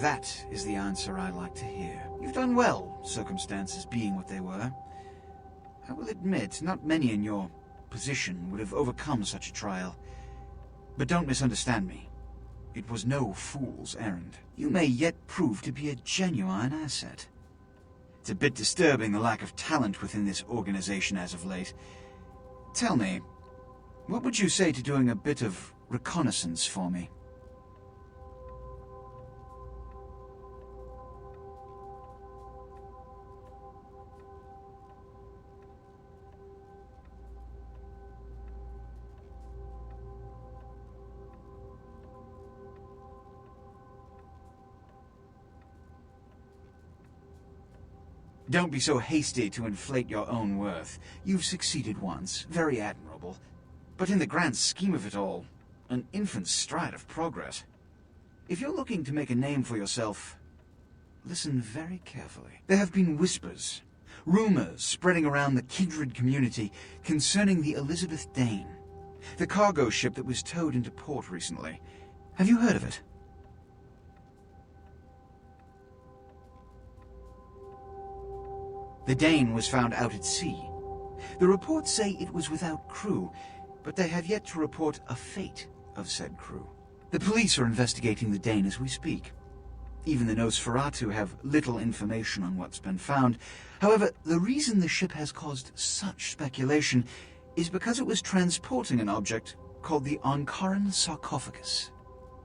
That is the answer I like to hear. You've done well, circumstances being what they were. I will admit, not many in your position would have overcome such a trial. But don't misunderstand me. It was no fool's errand. You may yet prove to be a genuine asset. It's a bit disturbing, the lack of talent within this organization as of late. Tell me, what would you say to doing a bit of reconnaissance for me? Don't be so hasty to inflate your own worth. You've succeeded once, very admirable. But in the grand scheme of it all, an infant stride of progress. If you're looking to make a name for yourself, listen very carefully. There have been whispers, rumors spreading around the kindred community concerning the Elizabeth Dane, the cargo ship that was towed into port recently. Have you heard of it? The Dane was found out at sea. The reports say it was without crew, but they have yet to report a fate of said crew. The police are investigating the Dane as we speak. Even the Nosferatu have little information on what's been found. However, the reason the ship has caused such speculation is because it was transporting an object called the Ankaran sarcophagus.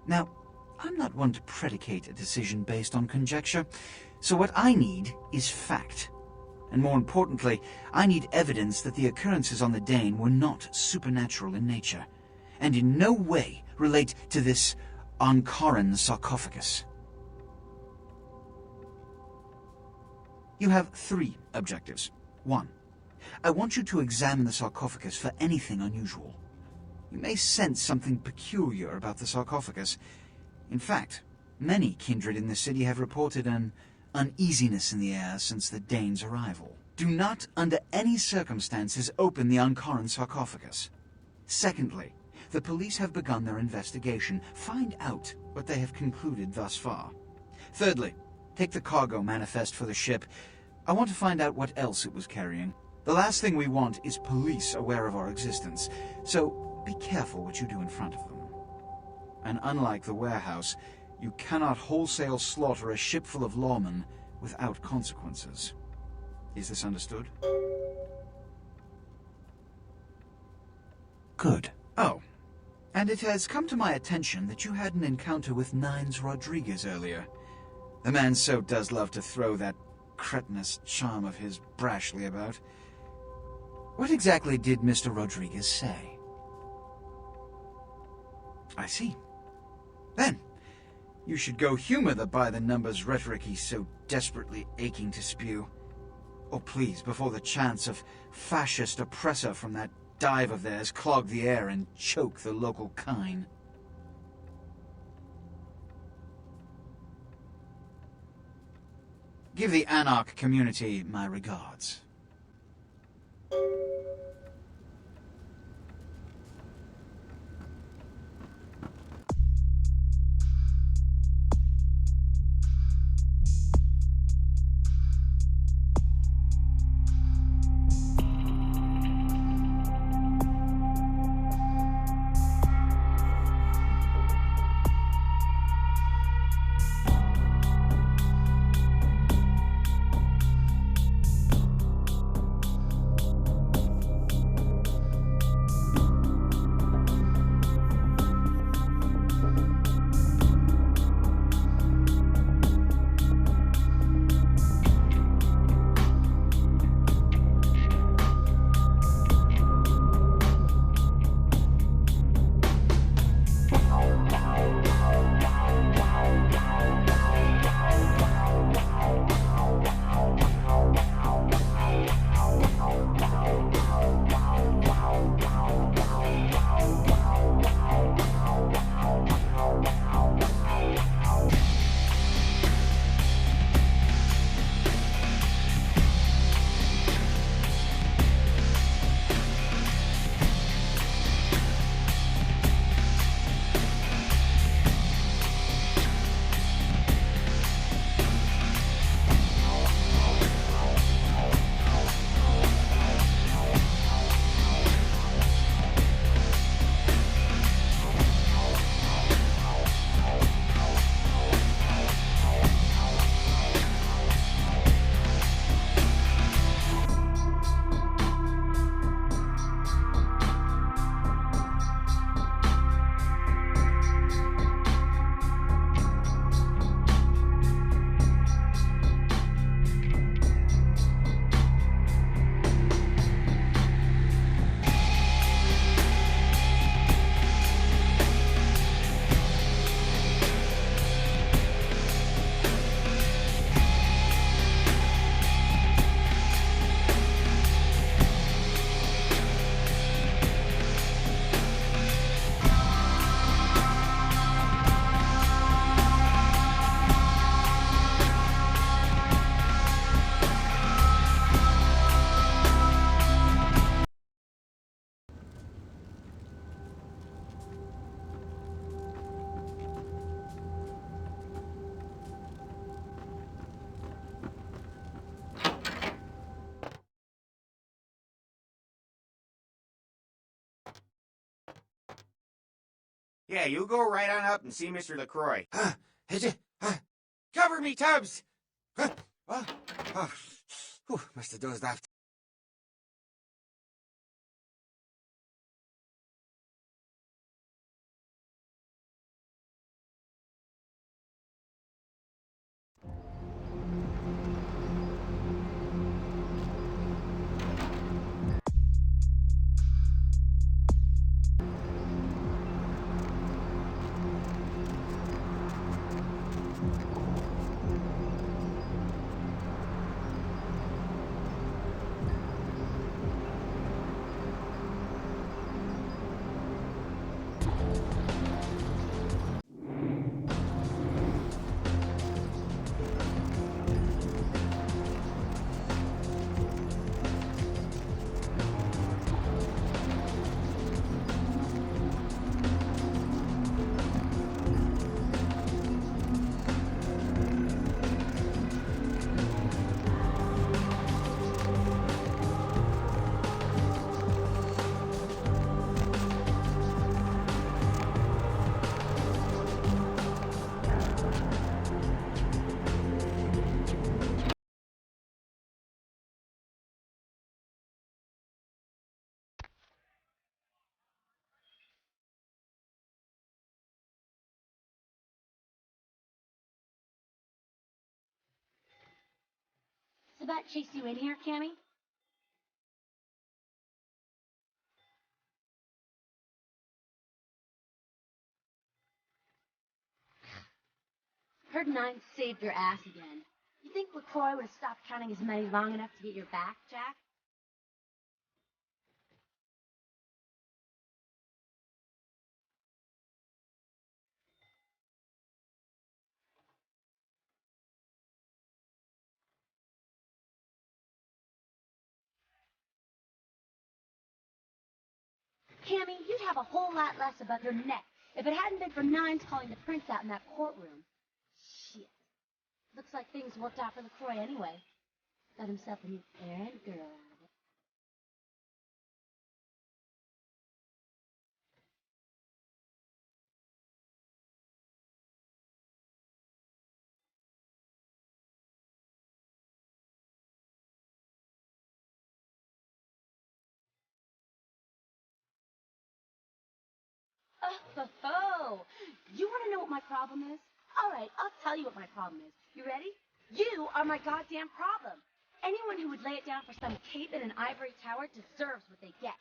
Now, I'm not one to predicate a decision based on conjecture, so what I need is fact. And more importantly, I need evidence that the occurrences on the Dane were not supernatural in nature, and in no way relate to this Ankaran sarcophagus. You have 3 objectives. 1. I want you to examine the sarcophagus for anything unusual. You may sense something peculiar about the sarcophagus. In fact, many kindred in the city have reported an uneasiness in the air since the Dane's arrival. Do not, under any circumstances, open the Ankaran sarcophagus. Secondly, the police have begun their investigation. Find out what they have concluded thus far. Thirdly, take the cargo manifest for the ship. I want to find out what else it was carrying. The last thing we want is police aware of our existence, so be careful what you do in front of them. And unlike the warehouse, you cannot wholesale slaughter a ship full of lawmen without consequences. Is this understood? Good. Oh, and it has come to my attention that you had an encounter with Nines Rodriguez earlier. The man so does love to throw that cretinous charm of his brashly about. What exactly did Mr. Rodriguez say? I see. Then, you should go humor the by-the-numbers rhetoric he's so desperately aching to spew. Or please, before the chance of fascist oppressor from that dive of theirs clog the air and choke the local kine. Give the Anarch community my regards. Yeah, you go right on up and see Mr. LaCroix. Cover me, Tubbs! Must have dozed off. Sabat chased you in here, Cammy? Heard Nine saved your ass again. You think LaCroix would have stopped counting his money long enough to get your back, Jack? Cammy, you'd have a whole lot less above your neck if it hadn't been for Nines calling the prince out in that courtroom. Shit. Looks like things worked out for LaCroix anyway. Got himself a new errand girl out of it. Oh, you want to know what my problem is? All right, I'll tell you what my problem is. You ready? You are my goddamn problem. Anyone who would lay it down for some cape in an ivory tower deserves what they get.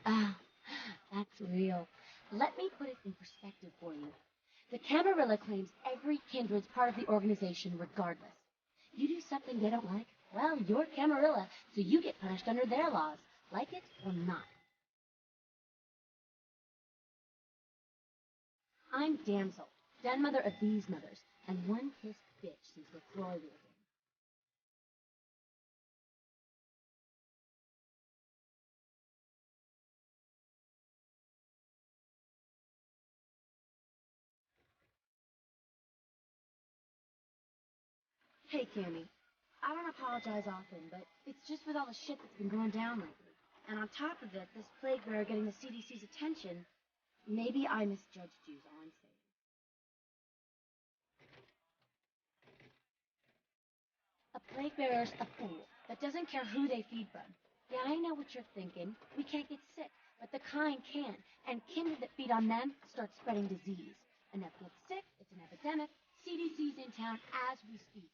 Ah, that's real. Let me put it in perspective for you. The Camarilla claims every kindred's part of the organization regardless. You do something they don't like, well, you're Camarilla, so you get punished under their laws, like it or not. I'm Damsel, den mother of these mothers, and one pissed bitch since LaCroix ruled in. Hey, Cammy, I don't apologize often, but it's just with all the shit that's been going down lately. And on top of it, this plague bearer getting the CDC's attention, maybe I misjudged you, is all I'm saying. A plague bearer's a fool that doesn't care who they feed from. Yeah, I know what you're thinking. We can't get sick, but the kind can. And kindred that feed on them start spreading disease. Enough get sick, it's an epidemic. CDC's in town as we speak.